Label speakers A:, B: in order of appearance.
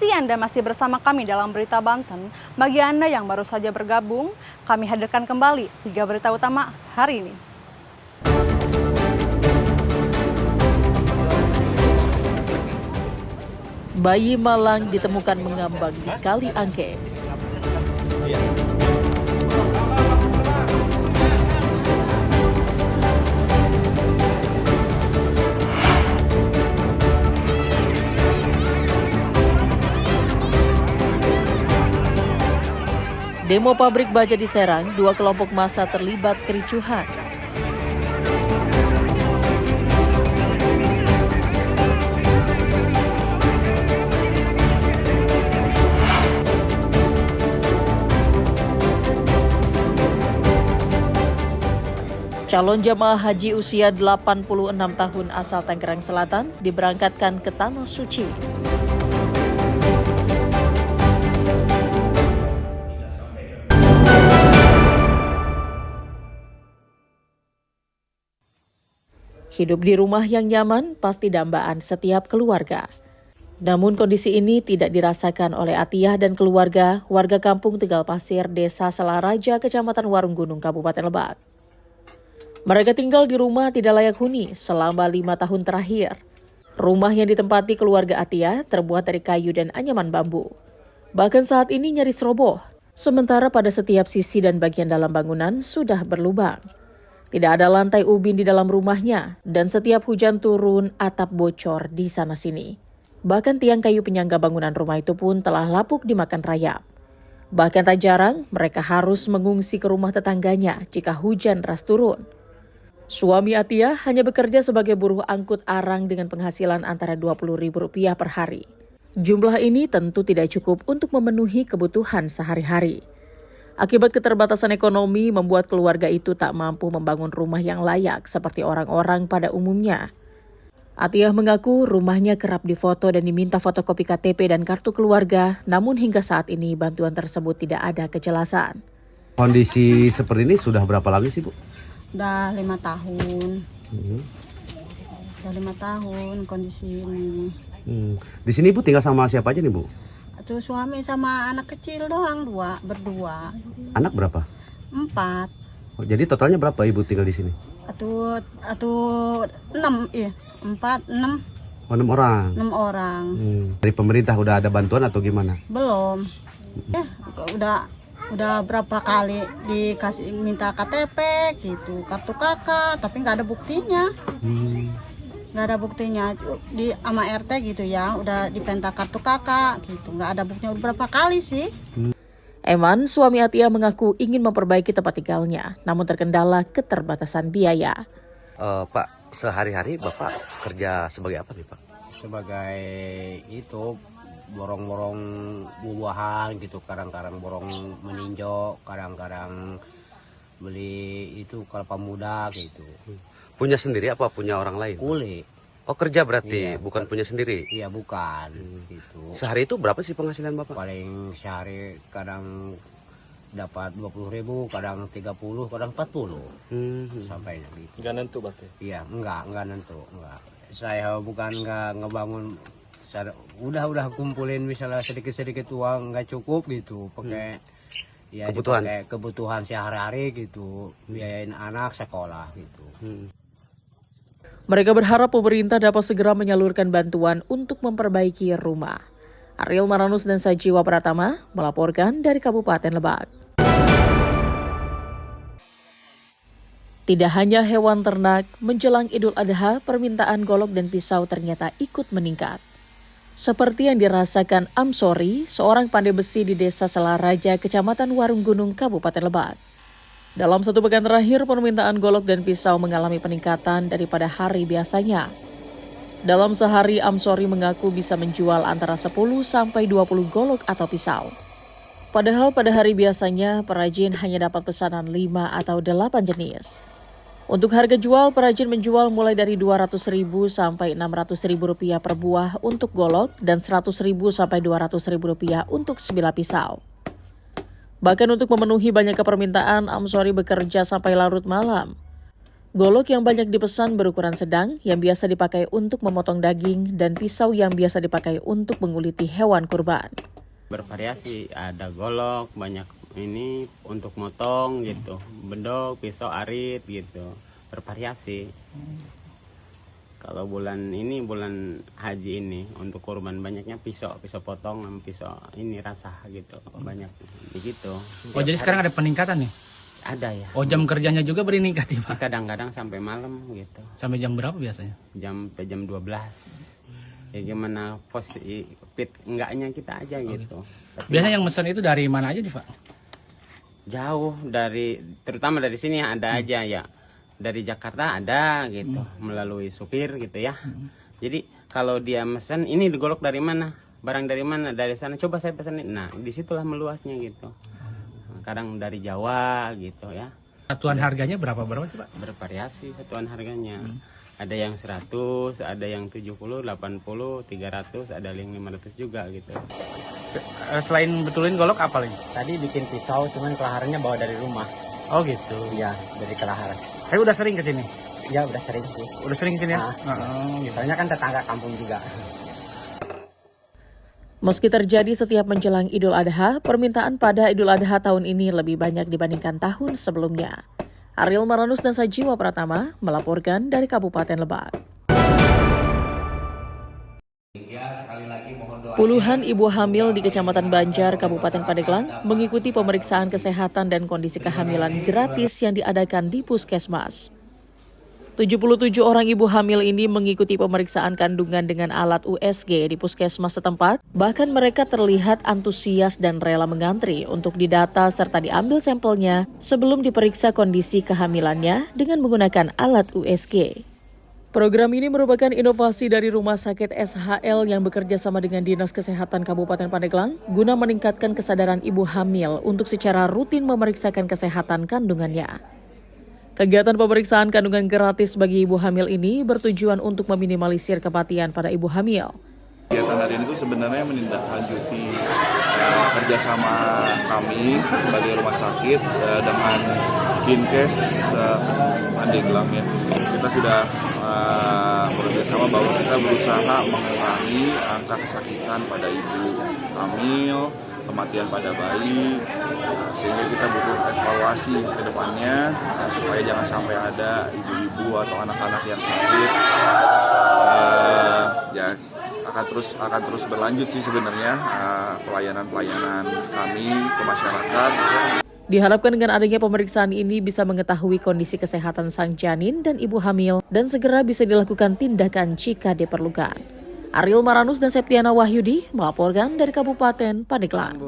A: kasih Anda masih bersama kami dalam Berita Banten. Bagi Anda yang baru saja bergabung, kami hadirkan kembali 3 berita utama hari ini.
B: Bayi malang ditemukan mengambang di Kali Angke. Demo pabrik baja di Serang, 2 kelompok massa terlibat kericuhan. Calon jamaah haji usia 86 tahun asal Tangerang Selatan diberangkatkan ke Tanah Suci. Hidup di rumah yang nyaman pasti dambaan setiap keluarga. Namun kondisi ini tidak dirasakan oleh Atiyah dan keluarga warga kampung Tegal Pasir, Desa Selaraja, Kecamatan Warung Gunung, Kabupaten Lebak. Mereka tinggal di rumah tidak layak huni selama 5 tahun terakhir. Rumah yang ditempati keluarga Atiyah terbuat dari kayu dan anyaman bambu. Bahkan saat ini nyaris roboh, sementara pada setiap sisi dan bagian dalam bangunan sudah berlubang. Tidak ada lantai ubin di dalam rumahnya, dan setiap hujan turun atap bocor di sana-sini. Bahkan tiang kayu penyangga bangunan rumah itu pun telah lapuk dimakan rayap. Bahkan tak jarang mereka harus mengungsi ke rumah tetangganya jika hujan deras turun. Suami Atiyah hanya bekerja sebagai buruh angkut arang dengan penghasilan antara Rp20.000 per hari. Jumlah ini tentu tidak cukup untuk memenuhi kebutuhan sehari-hari. Akibat keterbatasan ekonomi membuat keluarga itu tak mampu membangun rumah yang layak seperti orang-orang pada umumnya. Atiyah mengaku rumahnya kerap difoto dan diminta fotokopi KTP dan kartu keluarga, namun hingga saat ini bantuan tersebut tidak ada kejelasan.
C: Kondisi seperti ini sudah berapa lama sih, Bu?
D: Udah 5 tahun. Udah 5 tahun kondisi ini.
C: Di sini Ibu tinggal sama siapa aja nih, Bu?
D: Tuh suami sama anak kecil doang, berdua.
C: Anak berapa?
D: 4.
C: Oh, jadi totalnya berapa Ibu tinggal di sini?
D: Atau 6, iya. 4, 6.
C: Oh, 6 orang.
D: 6 orang.
C: Dari pemerintah udah ada bantuan atau gimana?
D: Belum. Udah berapa kali dikasih minta KTP gitu, kartu kakak, tapi nggak ada buktinya. Nggak ada buktinya di sama RT gitu ya, udah dipenta kartu kakak gitu, nggak ada buktinya. Udah berapa kali sih?
B: Eman, suami Atiyah, mengaku ingin memperbaiki tempat tinggalnya, namun terkendala keterbatasan biaya.
C: Pak, sehari-hari Bapak kerja sebagai apa nih, Pak?
E: Sebagai itu borong-borong buah-buahan gitu, kadang-kadang borong meninjau, kadang-kadang beli itu kelapa muda gitu.
C: Punya sendiri apa punya orang lain?
E: Kulit.
C: Oh, kerja berarti,
E: Iya,
C: bukan punya sendiri?
E: Iya, bukan gitu.
C: Sehari itu berapa sih penghasilan Bapak?
E: Paling sehari kadang dapat 20.000, kadang 30, kadang 40. Sampai gitu.
F: Enggak nentu berarti?
E: Iya, enggak nentu, enggak. Saya bukan enggak ngebangun, udah kumpulin misalnya sedikit-sedikit uang nggak cukup gitu, pakai ya
C: kebutuhan.
E: Dipakai kebutuhan sehari-hari gitu, biayain anak sekolah gitu.
B: Mereka berharap pemerintah dapat segera menyalurkan bantuan untuk memperbaiki rumah. Ariel Maranus dan Sajiwa Pratama melaporkan dari Kabupaten Lebak. Tidak hanya hewan ternak, menjelang Idul Adha, permintaan golok dan pisau ternyata ikut meningkat. Seperti yang dirasakan Amsori, seorang pandai besi di Desa Selaraja, Kecamatan Warung Gunung, Kabupaten Lebak. Dalam 1 pekan terakhir, permintaan golok dan pisau mengalami peningkatan daripada hari biasanya. Dalam sehari, Amsori mengaku bisa menjual antara 10 sampai 20 golok atau pisau. Padahal pada hari biasanya, perajin hanya dapat pesanan 5 atau 8 jenis. Untuk harga jual, perajin menjual mulai dari Rp200.000 sampai Rp600.000 per buah untuk golok dan Rp100.000 sampai Rp200.000 untuk sebilah pisau. Bahkan untuk memenuhi banyaknya permintaan, Amsori bekerja sampai larut malam. Golok yang banyak dipesan berukuran sedang yang biasa dipakai untuk memotong daging dan pisau yang biasa dipakai untuk menguliti hewan kurban.
F: Bervariasi, ada golok, banyak ini untuk motong gitu, bedok, pisau arit gitu, bervariasi. Kalau bulan ini, bulan haji ini, untuk kurban banyaknya pisau potong sama pisau ini rasah gitu, banyak begitu.
G: Oh, jadi sekarang ada peningkatan nih?
F: Ada ya.
G: Oh, jam kerjanya juga meningkat nih, Pak?
F: Kadang-kadang sampai malam gitu.
G: Sampai jam berapa biasanya?
F: Jam 12. Ya gimana fit enggaknya kita aja gitu.
G: Biasanya yang mesen itu dari mana aja nih, Pak?
F: Jauh dari, terutama dari sini ada aja ya. Dari Jakarta ada gitu, melalui supir gitu ya. Jadi kalau dia mesen, ini digolok dari mana? Barang dari mana? Dari sana, coba saya pesenin. Nah, disitulah meluasnya gitu. Kadang dari Jawa gitu ya.
G: Satuan harganya berapa sih, Pak?
F: Bervariasi satuan harganya. Ada yang 100, ada yang 70, 80, 300, ada yang 500 juga gitu.
G: Selain betulin golok apa lagi?
E: Tadi bikin pisau, cuman kelaharannya bawa dari rumah.
G: Oh gitu.
E: Iya, dari kelahar.
G: Saya udah sering ke sini.
E: Ya udah sering sih.
G: Udah sering ke sini ya? Gitu.
E: Soalnya kan tetangga kampung juga.
B: Meski terjadi setiap menjelang Idul Adha, permintaan pada Idul Adha tahun ini lebih banyak dibandingkan tahun sebelumnya. Ariel Maranus dan Sajiwa Pratama melaporkan dari Kabupaten Lebak. Puluhan ibu hamil di Kecamatan Banjar, Kabupaten Pandeglang mengikuti pemeriksaan kesehatan dan kondisi kehamilan gratis yang diadakan di Puskesmas. 77 orang ibu hamil ini mengikuti pemeriksaan kandungan dengan alat USG di Puskesmas setempat. Bahkan mereka terlihat antusias dan rela mengantri untuk didata serta diambil sampelnya sebelum diperiksa kondisi kehamilannya dengan menggunakan alat USG. Program ini merupakan inovasi dari Rumah Sakit SHL yang bekerja sama dengan Dinas Kesehatan Kabupaten Pandeglang guna meningkatkan kesadaran ibu hamil untuk secara rutin memeriksakan kesehatan kandungannya. Kegiatan pemeriksaan kandungan gratis bagi ibu hamil ini bertujuan untuk meminimalisir kematian pada ibu hamil.
H: Kegiatan hari ini itu sebenarnya menindaklanjuti kerjasama kami sebagai rumah sakit dengan Dinkes Pandeglang ya. Kita sudah bekerjasama bahwa kita berusaha mengurangi angka kesakitan pada ibu hamil, kematian pada bayi, sehingga kita butuh evaluasi ke depannya supaya jangan sampai ada ibu-ibu atau anak-anak yang sakit. Ya akan terus berlanjut sih sebenarnya pelayanan kami ke masyarakat.
B: Diharapkan dengan adanya pemeriksaan ini bisa mengetahui kondisi kesehatan sang janin dan ibu hamil dan segera bisa dilakukan tindakan jika diperlukan. Ariel Maranus dan Septiana Wahyudi melaporkan dari Kabupaten Pandeglang.